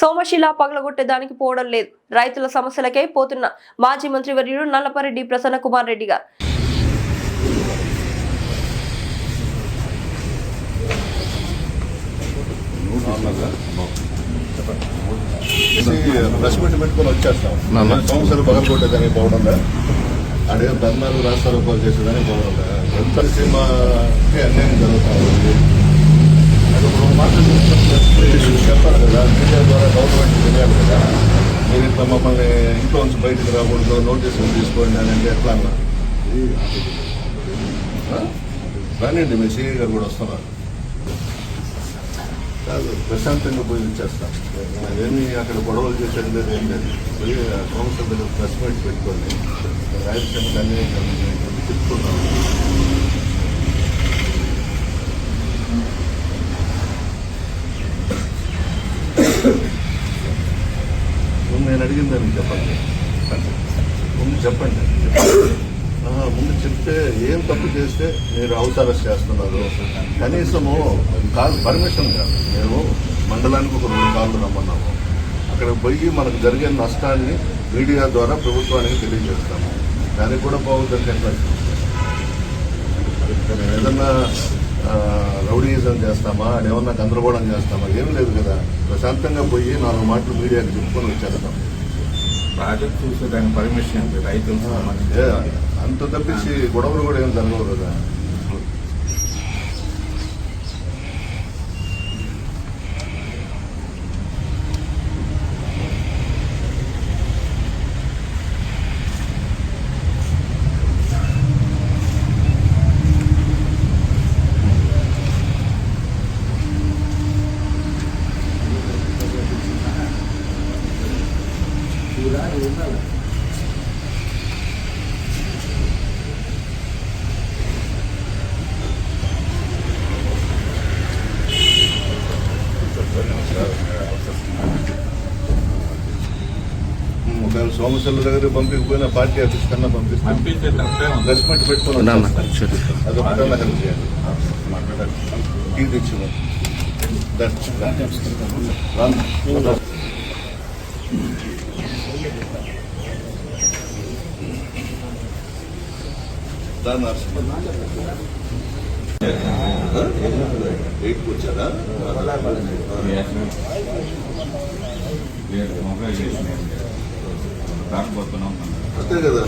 సోమశిల పగలగొట్టేదానికి పోవడం లేదు. రైతుల సమస్యలకై పోతున్న మాజీ మంత్రి వర్యుడు నల్లపరెడ్డి ప్రసన్న కుమార్ రెడ్డి గారు పెట్టుకొని వచ్చేస్తాం. సంవత్సరాలు పగలగొట్టేదానికి పోవడం అదే ధర్నాలు రాష్ట్రాలు చేసేదానికి పోవడం ఎంత సినిమాకి అన్యాయం జరుగుతూ ఉంది. చెప్పాలి కదా, మీడియా ద్వారా గవర్నమెంట్ తెలియాలి కదా. మీరు ఇట్లా మమ్మల్ని ఇంట్లో నుంచి బయటకు రాకూడదు, నోటీసులు తీసుకోండి అని అంటే ఎట్లా అన్నా రానండి. మీ సిఐ గారు కూడా వస్తున్నారు. కాదు, ప్రశాంతంగా పోయి ఇచ్చేస్తాం. ఏమి అక్కడ గొడవలు చేసేది లేదు, ఏం లేదు. పోయి కౌన్సిల్ దగ్గర ప్రెస్ మీట్ పెట్టుకోండి. రాయలసీమకి అన్యాయం చెప్పుకున్నాం. నేను అడిగిందని చెప్పండి. ముందు చెప్పండి. ముందు చెప్తే ఏం తప్పు చేస్తే మీరు అవతారస్ చేస్తున్నారు. కనీసము కాదు, పర్మిషన్ కాదు. మేము మండలానికి ఒక 2 కార్లు రమ్మన్నాము. అక్కడ పోయి మనకు జరిగే నష్టాన్ని మీడియా ద్వారా ప్రభుత్వానికి తెలియజేస్తాము. దానికి కూడా బాగుంటుంది. ఎట్లా ఏదన్నా రౌడీయిజం చేస్తామా, ఏమన్నా గందరగోళం చేస్తామా? ఏం లేదు కదా. ప్రశాంతంగా పోయి 4 మాటలు మీడియాకి చెప్పుకొని వచ్చేస్తాం. ప్రాజెక్ట్ చూస్తే దాని పర్మిషన్ రైతులు అంత తప్పించి గొడవలు కూడా ఏం జరగవు కదా. ఒకవేళ సోమశిల దగ్గర పంపించకపోయినా పార్టీ ఆఫీస్ కన్నా పంపిస్తే ప్రెస్ మీట్ పెట్టుకుని అదొకటన్నా హెల్ప్ చేయాలి. టీ తెచ్చిన ఎయిట్కి వచ్చారా? అంతే కదా.